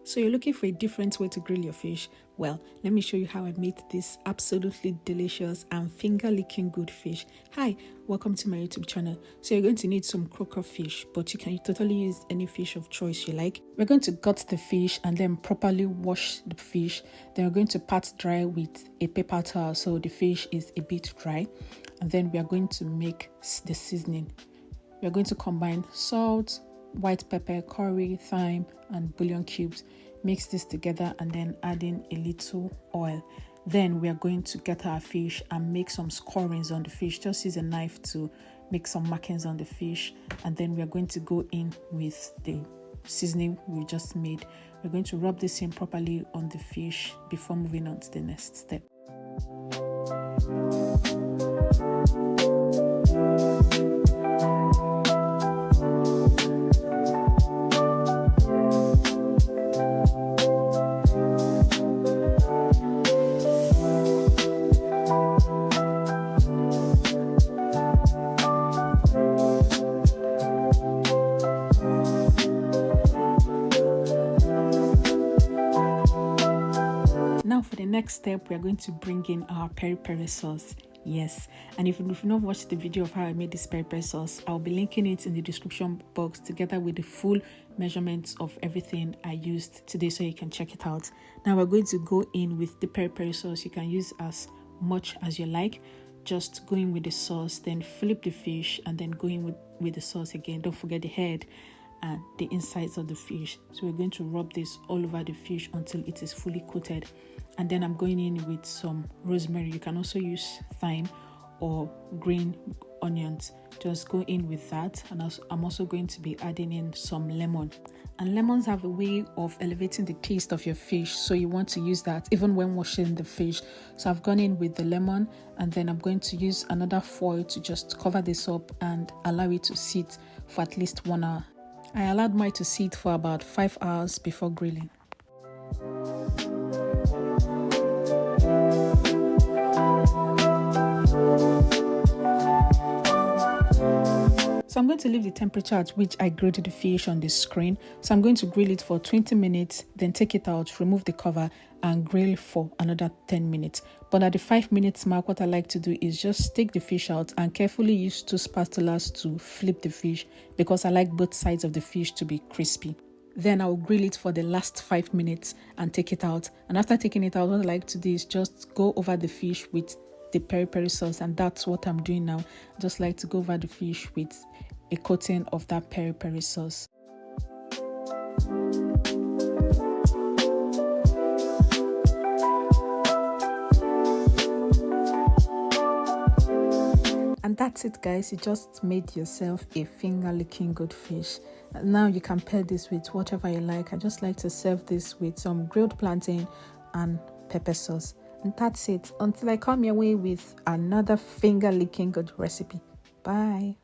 So you're looking for a different way to grill your fish? Well, let me show you how I made this absolutely delicious and finger-licking good fish. Hi, welcome to my YouTube channel. So you're going to need some croaker fish, but you can totally use any fish of choice you like. We're going to gut the fish and then properly wash the fish. Then we're going to pat dry with a paper towel so the fish is a bit dry. And then we are going to make the seasoning. We are going to combine salt, white pepper, curry, thyme, and bouillon cubes. Mix this together and then add in a little oil. Then we are going to get our fish and make some scorings on the fish. Just use a knife to make some markings on the fish, and then we are going to go in with the seasoning we just made. We're going to rub this in properly on the fish before moving on to the next step. Now for the next step, we are going to bring in our peri sauce. Yes, and if you've not watched the video of how I made this peri sauce, I'll be linking it in the description box together with the full measurements of everything I used today so you can check it out. Now we're going to go in with the peri sauce. You can use as much as you like. Just go in with the sauce, then flip the fish, and then go in with the sauce again. Don't forget the head and the insides of the fish. So we're going to rub this all over the fish until it is fully coated. And then I'm going in with some rosemary. You can also use thyme or green onions. Just go in with that. And I'm also going to be adding in some lemon. And lemons have a way of elevating the taste of your fish, so you want to use that even when washing the fish. So I've gone in with the lemon, and then I'm going to use another foil to just cover this up and allow it to sit for at least 1 hour. I allowed mine to sit for about 5 hours before grilling. So I'm going to leave the temperature at which I grilled the fish on the screen. So I'm going to grill it for 20 minutes, then take it out, remove the cover, and grill for another 10 minutes. But at the 5 minutes mark, what I like to do is just take the fish out and carefully use 2 spatulas to flip the fish, because I like both sides of the fish to be crispy. Then I'll grill it for the last 5 minutes and take it out. And after taking it out, what I like to do is just go over the fish with the peri sauce, and that's what I'm doing now. I just like to go over the fish with a coating of that peri sauce. And that's it, guys. You just made yourself a finger-licking good fish. Now you can pair this with whatever you like. I just like to serve this with some grilled plantain and pepper sauce. And that's it, until I come your way with another finger-licking good recipe. Bye.